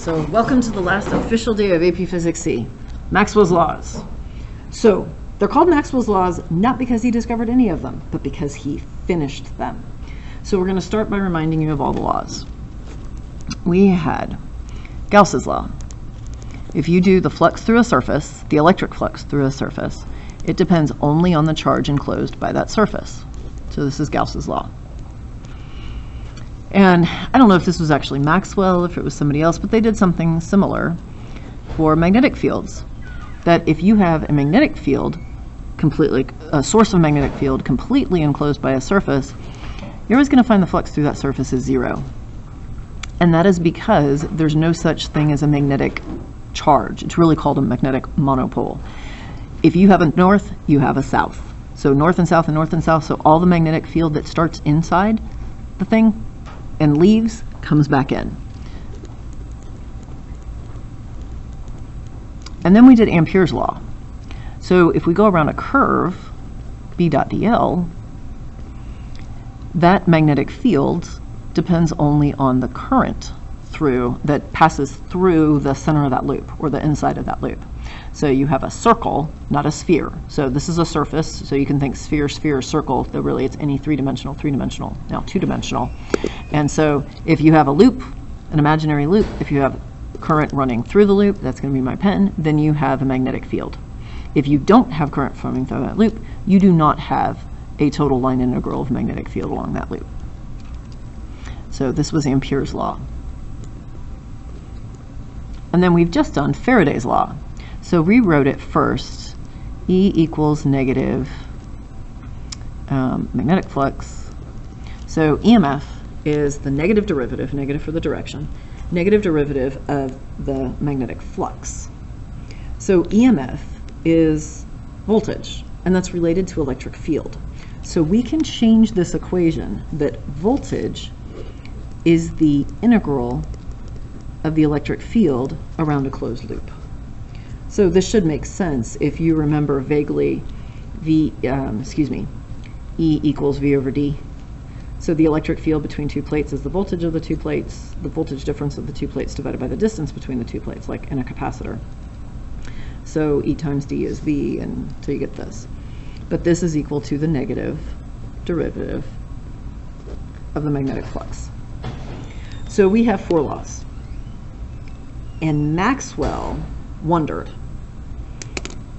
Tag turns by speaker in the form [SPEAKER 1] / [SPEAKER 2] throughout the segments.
[SPEAKER 1] So welcome to the last official day of AP Physics C, Maxwell's laws. So they're called Maxwell's laws not because he discovered any of them, but because he finished them. So we're going to start by reminding you of all the laws. We had Gauss's law. If you do the flux through a surface, the electric flux through a surface, it depends only on the charge enclosed by that surface. So this is Gauss's law. And I don't know if this was actually Maxwell, if it was somebody else, but they did something similar for magnetic fields. That if you have a magnetic field, a source of magnetic field completely enclosed by a surface, you're always going to find the flux through that surface is zero. And that is because there's no such thing as a magnetic charge. It's really called a magnetic monopole. If you have a north, you have a south. So north and south and north and south, so all the magnetic field that starts inside the thing and leaves comes back in. And then we did Ampere's law. So if we go around a curve, B dot dl, that magnetic field depends only on the current that passes through the center of that loop, or the inside of that loop. So you have a circle, not a sphere. So this is a surface, so you can think sphere, sphere, circle, though really it's any three-dimensional, now two-dimensional. And so if you have a loop, an imaginary loop, if you have current running through the loop, that's going to be my pen, then you have a magnetic field. If you don't have current flowing through that loop, you do not have a total line integral of magnetic field along that loop. So this was Ampere's law. And then we've just done Faraday's law. So rewrote it first. E equals negative magnetic flux. So EMF is the negative derivative, negative for the direction, negative derivative of the magnetic flux. So EMF is voltage, and that's related to electric field. So we can change this equation that voltage is the integral of the electric field around a closed loop. So this should make sense if you remember vaguely E equals V over D. So the electric field between two plates is the voltage of the two plates, the voltage difference of the two plates divided by the distance between the two plates, like in a capacitor. So E times D is V, and so you get this. But this is equal to the negative derivative of the magnetic flux. So we have four laws. And Maxwell wondered.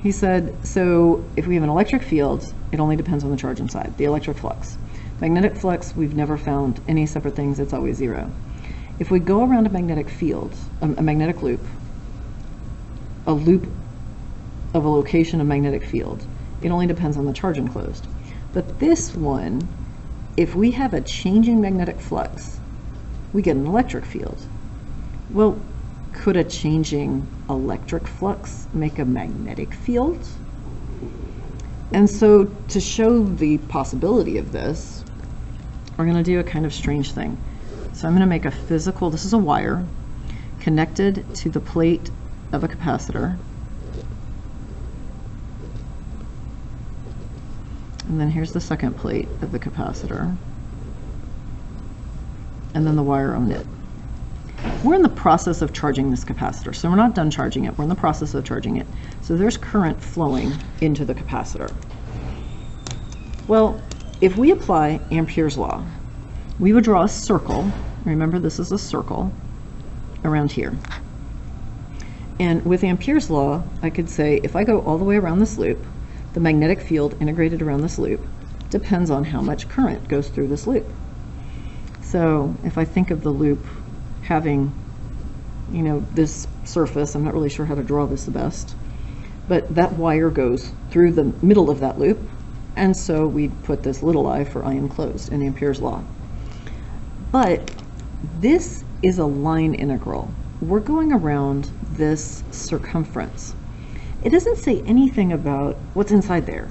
[SPEAKER 1] He said, so if we have an electric field, it only depends on the charge inside, the electric flux. Magnetic flux, we've never found any separate things, it's always zero. If we go around a magnetic field, a magnetic loop, a loop of a location of magnetic field, it only depends on the charge enclosed. But this one, if we have a changing magnetic flux, we get an electric field. Well, could a changing electric flux make a magnetic field? And so to show the possibility of this, we're going to do a kind of strange thing. So I'm going to make a physical, this is a wire connected to the plate of a capacitor. And then here's the second plate of the capacitor. And then the wire on it. We're in the process of charging this capacitor, so we're not done charging it, we're in the process of charging it. So there's current flowing into the capacitor. Well, if we apply Ampere's law, we would draw a circle, remember this is a circle, around here. And with Ampere's law, I could say if I go all the way around this loop, the magnetic field integrated around this loop depends on how much current goes through this loop. So if I think of the loop having, this surface, I'm not really sure how to draw this the best, but that wire goes through the middle of that loop, and so we put this little I for I enclosed in Ampere's law. But this is a line integral. We're going around this circumference. It doesn't say anything about what's inside there.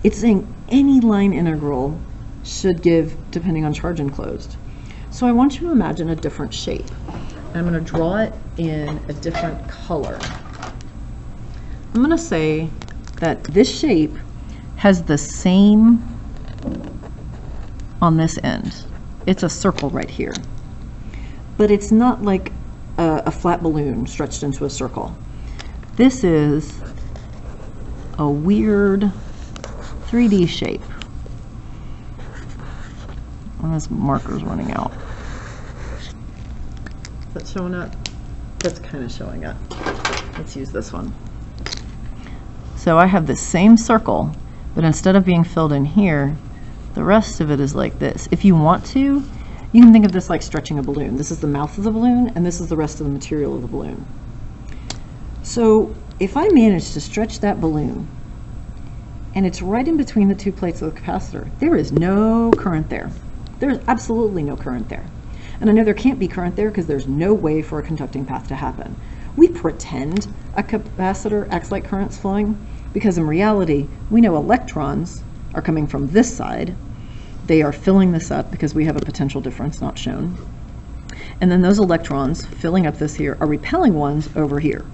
[SPEAKER 1] It's saying any line integral should give depending on charge enclosed. So I want you to imagine a different shape. I'm going to draw it in a different color. I'm going to say that this shape has the same on this end. It's a circle right here. But it's not like a flat balloon stretched into a circle. This is a weird 3D shape. And this marker's running out. Is that showing up? That's kind of showing up. Let's use this one. So I have the same circle, but instead of being filled in here, the rest of it is like this. If you want to, you can think of this like stretching a balloon. This is the mouth of the balloon, and this is the rest of the material of the balloon. So if I manage to stretch that balloon, and it's right in between the two plates of the capacitor, there is no current there. There's absolutely no current there. And I know there can't be current there because there's no way for a conducting path to happen. We pretend a capacitor acts like current's flowing because in reality, we know electrons are coming from this side. They are filling this up because we have a potential difference not shown. And then those electrons filling up this here are repelling ones over here.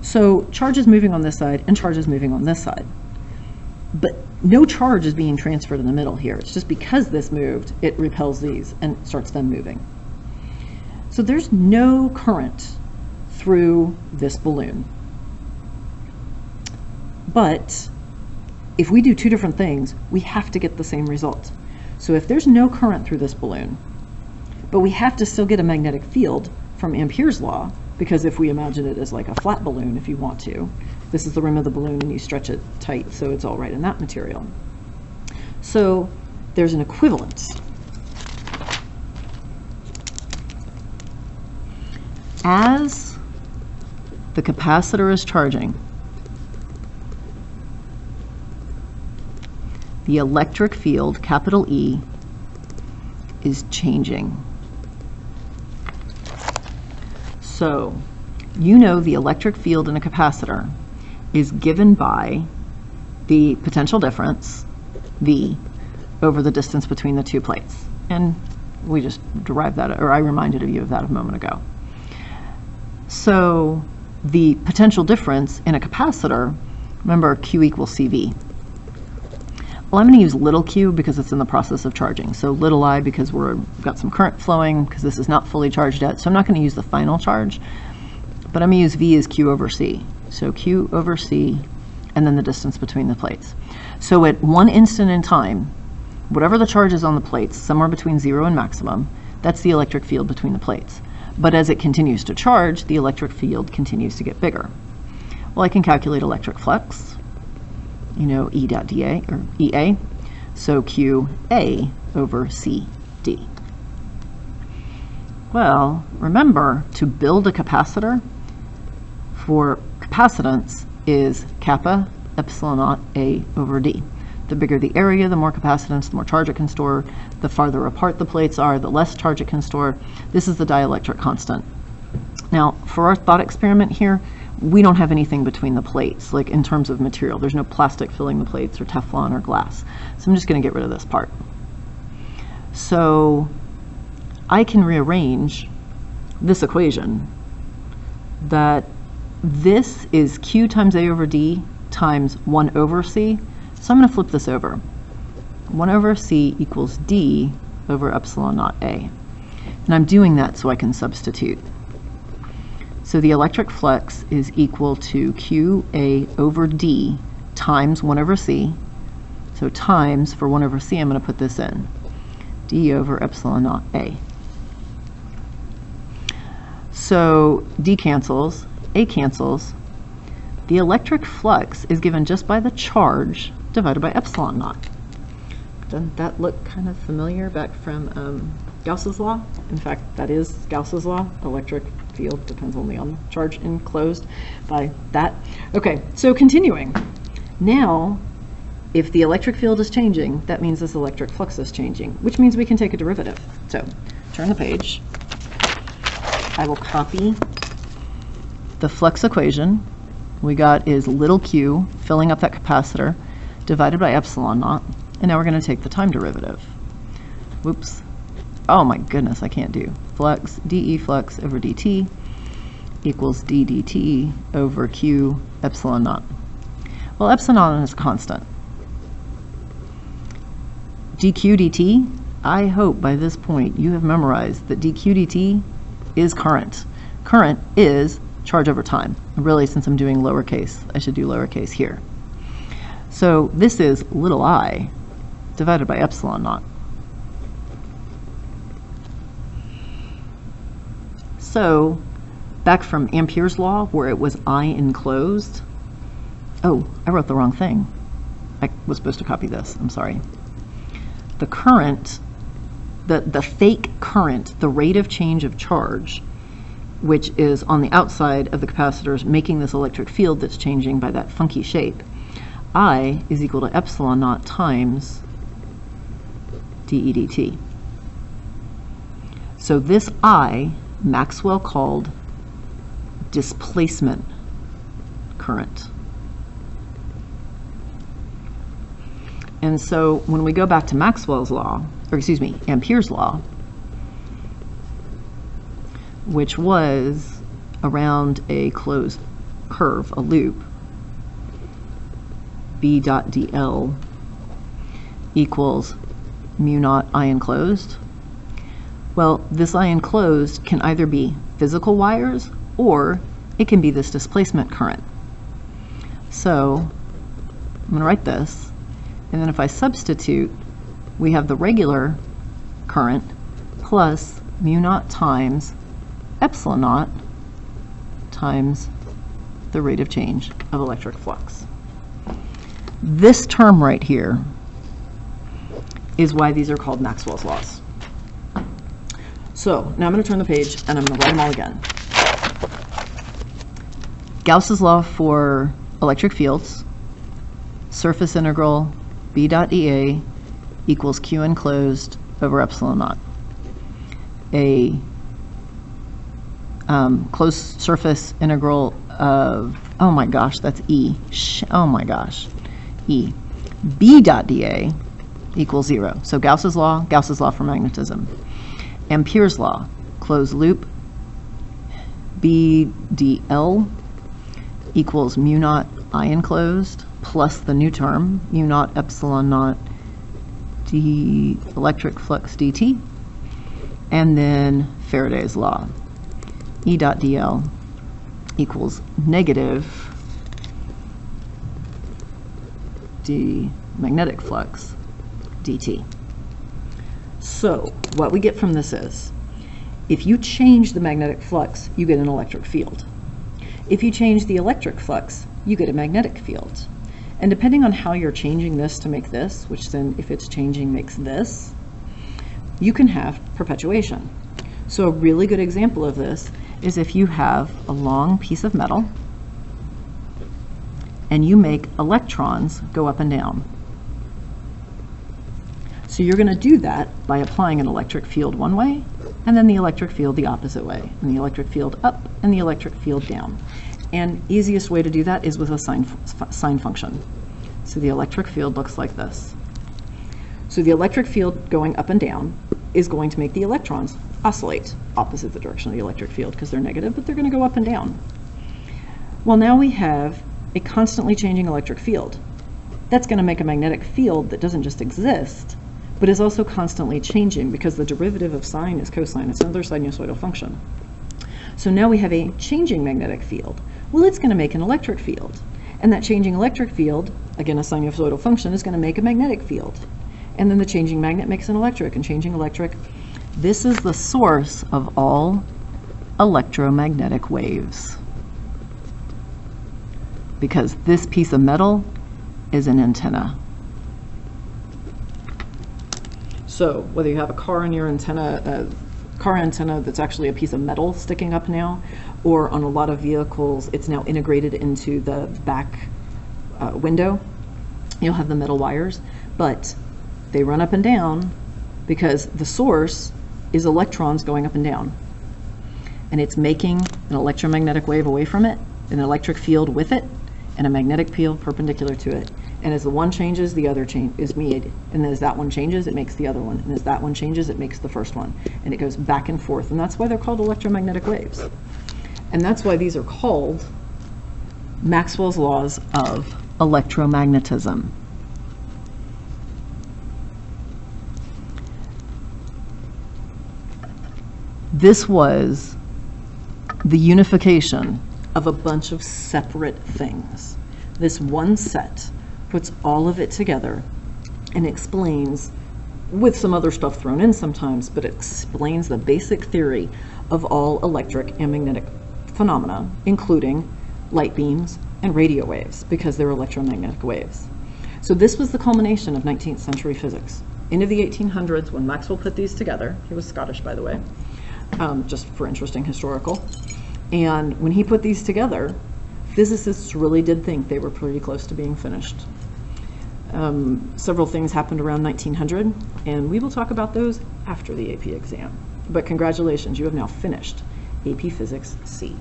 [SPEAKER 1] So charge is moving on this side and charge is moving on this side. But no charge is being transferred in the middle here. It's just because this moved, it repels these and starts them moving. So there's no current through this balloon. But if we do two different things, we have to get the same result. So if there's no current through this balloon, but we have to still get a magnetic field from Ampere's law, because if we imagine it as like a flat balloon, if you want to, this is the rim of the balloon and you stretch it tight so it's all right in that material. So there's an equivalence. As the capacitor is charging, the electric field, capital E, is changing. So you know the electric field in a capacitor is given by the potential difference, V, over the distance between the two plates. And we just derived that, or I reminded you of that a moment ago. So the potential difference in a capacitor, remember Q equals CV. Well, I'm going to use little q because it's in the process of charging. So little I because we've got some current flowing because this is not fully charged yet. So I'm not going to use the final charge, but I'm going to use V as Q over C. So Q over C and then the distance between the plates. So at one instant in time, whatever the charge is on the plates, somewhere between 0 and maximum, that's the electric field between the plates. But as it continues to charge, the electric field continues to get bigger. Well, I can calculate electric flux. You know, E dot dA, or EA, so QA over CD. Well, remember, to build a capacitor, for capacitance is kappa epsilon naught A over D. The bigger the area, the more capacitance, the more charge it can store. The farther apart the plates are, the less charge it can store. This is the dielectric constant. Now, for our thought experiment here, we don't have anything between the plates, like in terms of material. There's no plastic filling the plates or Teflon or glass. So I'm just going to get rid of this part. So I can rearrange this equation that this is Q times A over D times 1 over C. So I'm going to flip this over. 1 over C equals D over epsilon naught A. And I'm doing that so I can substitute. So the electric flux is equal to QA over D times 1 over C. So times, for 1 over C, I'm going to put this in. D over epsilon naught A. So D cancels, A cancels. The electric flux is given just by the charge divided by epsilon naught. Doesn't that look kind of familiar back from Gauss's law? In fact, that is Gauss's law. Electric field depends only on charge enclosed by that. Okay, so continuing. Now, if the electric field is changing, that means this electric flux is changing, which means we can take a derivative. So, turn the page. I will copy the flux equation. We got is little q filling up that capacitor divided by epsilon naught. And now we're going to take the time derivative. Whoops. Oh my goodness, I can't do. Flux, dE flux over dt equals d dt over q epsilon naught. Well, epsilon is constant. dq dt, I hope by this point you have memorized that dq dt is current. current is charge over time. Really, since I'm doing lowercase, I should do lowercase here. So this is little I divided by epsilon naught. So back from Ampere's law, where it was I enclosed. Oh, I wrote the wrong thing. I was supposed to copy this. I'm sorry. The current, the fake current, the rate of change of charge, which is on the outside of the capacitors, making this electric field that's changing by that funky shape, I is equal to epsilon naught times dE dt. So this I, Maxwell called displacement current. And so when we go back to Maxwell's law, or excuse me, Ampere's law, which was around a closed curve, a loop, B dot dl equals mu naught I enclosed. Well, this I enclosed can either be physical wires or it can be this displacement current. So I'm going to write this, and then if I substitute, we have the regular current plus mu naught times epsilon naught times the rate of change of electric flux. This term right here is why these are called Maxwell's laws. So now I'm going to turn the page and I'm going to write them all again. Gauss's law for electric fields, surface integral B dot EA equals Q enclosed over epsilon naught. A closed surface integral of, oh my gosh, that's E. Oh my gosh, E. B dot dA equals 0. So Gauss's law for magnetism. Ampere's law, closed loop, B dl equals mu naught I enclosed plus the new term, mu naught epsilon naught d electric flux dt. And then Faraday's law, E dot dl equals negative d magnetic flux dt. So what we get from this is, if you change the magnetic flux, you get an electric field. If you change the electric flux, you get a magnetic field. And depending on how you're changing this to make this, which then if it's changing makes this, you can have perpetuation. So a really good example of this is if you have a long piece of metal and you make electrons go up and down. So you're going to do that by applying an electric field one way, and then the electric field the opposite way, and the electric field up and the electric field down. And easiest way to do that is with a sine function. So the electric field looks like this. So the electric field going up and down is going to make the electrons oscillate opposite the direction of the electric field because they're negative, but they're going to go up and down. Well, now we have a constantly changing electric field. That's going to make a magnetic field that doesn't just exist, but is also constantly changing because the derivative of sine is cosine. It's another sinusoidal function. So now we have a changing magnetic field. Well, it's going to make an electric field. And that changing electric field, again a sinusoidal function, is going to make a magnetic field. And then the changing magnet makes an electric, and changing electric. This is the source of all electromagnetic waves. Because this piece of metal is an antenna. So whether you have a car in your antenna, a car antenna that's actually a piece of metal sticking up now, or on a lot of vehicles it's now integrated into the back window, you'll have the metal wires, but they run up and down because the source is electrons going up and down. And it's making an electromagnetic wave away from it, an electric field with it, and a magnetic field perpendicular to it. And as the one changes, the other is made. And as that one changes, it makes the other one. And as that one changes, it makes the first one. And it goes back and forth. And that's why they're called electromagnetic waves. And that's why these are called Maxwell's laws of electromagnetism. This was the unification of a bunch of separate things. This one set puts all of it together and explains, with some other stuff thrown in sometimes, but it explains the basic theory of all electric and magnetic phenomena, including light beams and radio waves, because they're electromagnetic waves. So this was the culmination of 19th century physics. Into the 1800s, when Maxwell put these together, he was Scottish, by the way, just for interesting historical, and when he put these together, physicists really did think they were pretty close to being finished. Several things happened around 1900, and we will talk about those after the AP exam. But congratulations, you have now finished AP Physics C.